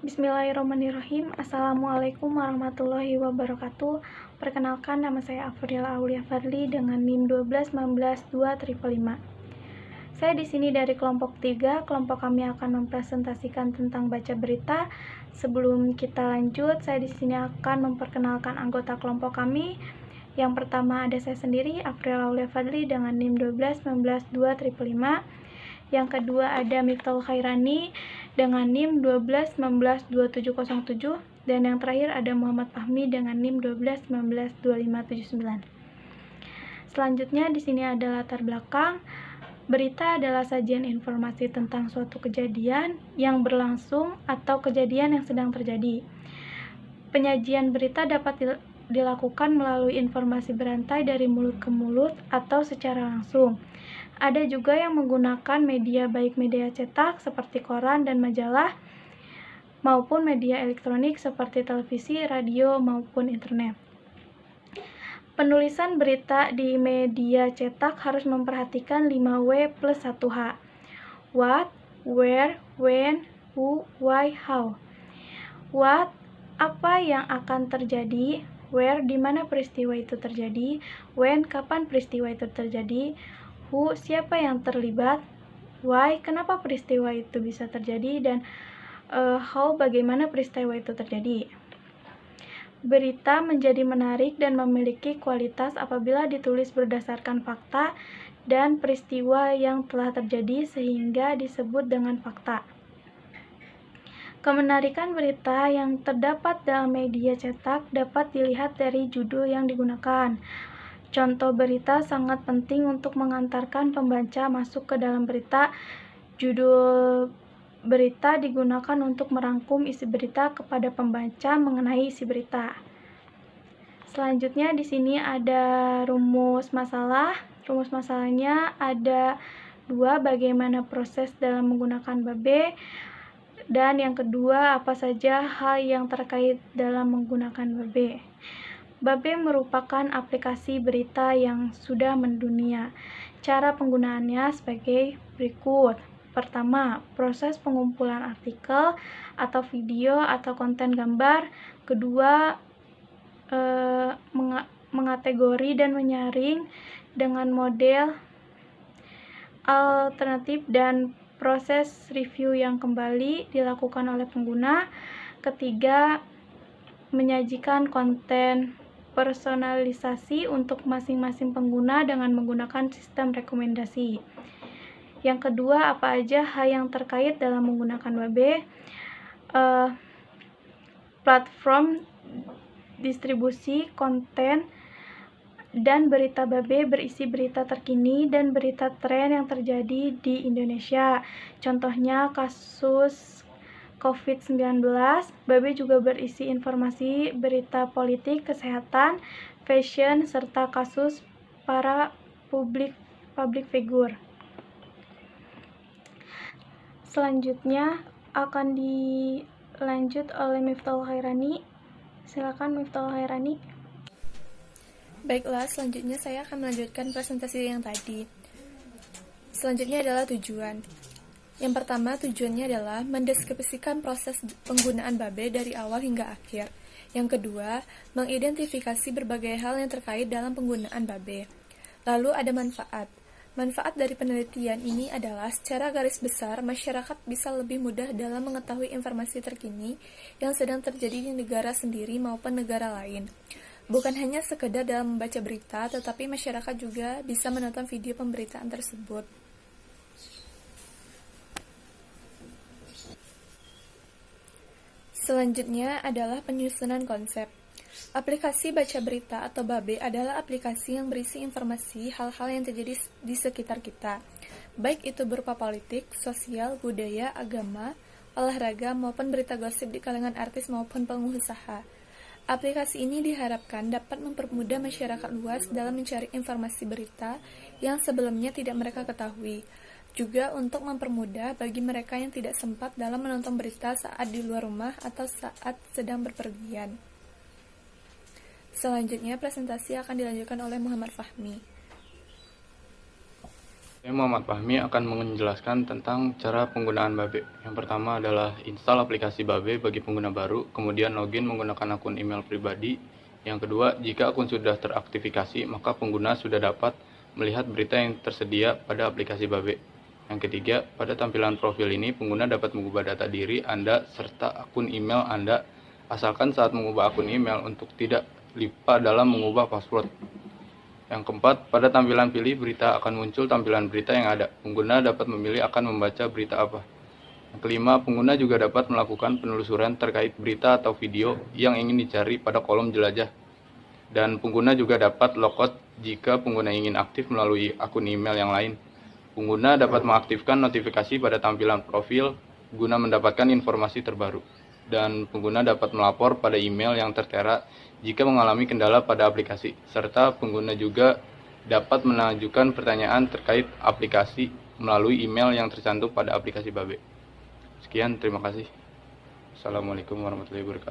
Bismillahirrahmanirrahim. Assalamualaikum warahmatullahi wabarakatuh. Perkenalkan, nama saya Afrila Aulia Fadli dengan NIM 1219255. Saya di sini dari kelompok 3. Kelompok kami akan mempresentasikan tentang baca berita. Sebelum kita lanjut, saya di sini akan memperkenalkan anggota kelompok kami. Yang pertama ada saya sendiri, Afrila Aulia Fadli dengan NIM 1219255. Yang kedua ada Miftahul Khairani dengan NIM 12192707, dan yang terakhir ada Muhammad Fahmi dengan NIM 12192579. Selanjutnya di sini ada latar belakang. Berita adalah sajian informasi tentang suatu kejadian yang berlangsung atau kejadian yang sedang terjadi. Penyajian berita dapat dilakukan melalui informasi berantai dari mulut ke mulut atau secara langsung. Ada juga yang menggunakan media, baik media cetak seperti koran dan majalah, maupun media elektronik seperti televisi, radio, maupun internet. Penulisan berita di media cetak harus memperhatikan 5W plus 1H. What, where, when, who, why, how. What, apa yang akan terjadi. Where, di mana peristiwa itu terjadi. When, kapan peristiwa itu terjadi. Who, siapa yang terlibat. Why, kenapa peristiwa itu bisa terjadi. Dan how, bagaimana peristiwa itu terjadi. Berita menjadi menarik dan memiliki kualitas apabila ditulis berdasarkan fakta dan peristiwa yang telah terjadi sehingga disebut dengan fakta. Kemenarikan berita yang terdapat dalam media cetak dapat dilihat dari judul yang digunakan. Contoh berita sangat penting untuk mengantarkan pembaca masuk ke dalam berita. Judul berita digunakan untuk merangkum isi berita kepada pembaca mengenai isi berita. Selanjutnya di sini ada rumus masalah. Rumus masalahnya ada 2, bagaimana proses dalam menggunakan babe. Dan yang kedua, apa saja hal yang terkait dalam menggunakan babe. Babe merupakan aplikasi berita yang sudah mendunia. Cara penggunaannya sebagai berikut. Pertama, proses pengumpulan artikel atau video atau konten gambar. Kedua, mengategori dan menyaring dengan model alternatif, dan proses review yang kembali dilakukan oleh pengguna. Ketiga, menyajikan konten personalisasi untuk masing-masing pengguna dengan menggunakan sistem rekomendasi. Yang kedua, apa aja hal yang terkait dalam menggunakan babe. Platform distribusi konten dan berita babe berisi berita terkini dan berita tren yang terjadi di Indonesia. Contohnya kasus COVID-19. Babe juga berisi informasi berita politik, kesehatan, fashion, serta kasus para public figure. Selanjutnya akan dilanjut oleh Miftahul Khairani. Silakan Miftahul Khairani. Baiklah, selanjutnya saya akan melanjutkan presentasi yang tadi. Selanjutnya adalah tujuan. Yang pertama, tujuannya adalah mendeskripsikan proses penggunaan babe dari awal hingga akhir. Yang kedua, mengidentifikasi berbagai hal yang terkait dalam penggunaan babe. Lalu ada manfaat. Manfaat dari penelitian ini adalah secara garis besar, masyarakat bisa lebih mudah dalam mengetahui informasi terkini yang sedang terjadi di negara sendiri maupun negara lain. Bukan hanya sekedar dalam membaca berita, tetapi masyarakat juga bisa menonton video pemberitaan tersebut. Selanjutnya adalah penyusunan konsep. Aplikasi baca berita atau babe adalah aplikasi yang berisi informasi hal-hal yang terjadi di sekitar kita, baik itu berupa politik, sosial, budaya, agama, olahraga, maupun berita gosip di kalangan artis maupun pengusaha. Aplikasi ini diharapkan dapat mempermudah masyarakat luas dalam mencari informasi berita yang sebelumnya tidak mereka ketahui. Juga untuk mempermudah bagi mereka yang tidak sempat dalam menonton berita saat di luar rumah atau saat sedang berpergian. Selanjutnya, presentasi akan dilanjutkan oleh Muhammad Fahmi. Saya Muhammad Fahmi akan menjelaskan tentang cara penggunaan Babe. Yang pertama adalah install aplikasi Babe bagi pengguna baru, kemudian login menggunakan akun email pribadi. Yang kedua, jika akun sudah teraktifikasi, maka pengguna sudah dapat melihat berita yang tersedia pada aplikasi Babe. Yang ketiga, pada tampilan profil ini, pengguna dapat mengubah data diri Anda serta akun email Anda, asalkan saat mengubah akun email untuk tidak lupa dalam mengubah password. Yang keempat, pada tampilan pilih berita akan muncul tampilan berita yang ada. Pengguna dapat memilih akan membaca berita apa. Yang kelima, pengguna juga dapat melakukan penelusuran terkait berita atau video yang ingin dicari pada kolom jelajah. Dan pengguna juga dapat logout jika pengguna ingin aktif melalui akun email yang lain. Pengguna dapat mengaktifkan notifikasi pada tampilan profil guna mendapatkan informasi terbaru. Dan pengguna dapat melapor pada email yang tertera jika mengalami kendala pada aplikasi, serta pengguna juga dapat mengajukan pertanyaan terkait aplikasi melalui email yang tercantum pada aplikasi Babe. Sekian, terima kasih. Assalamualaikum warahmatullahi wabarakatuh.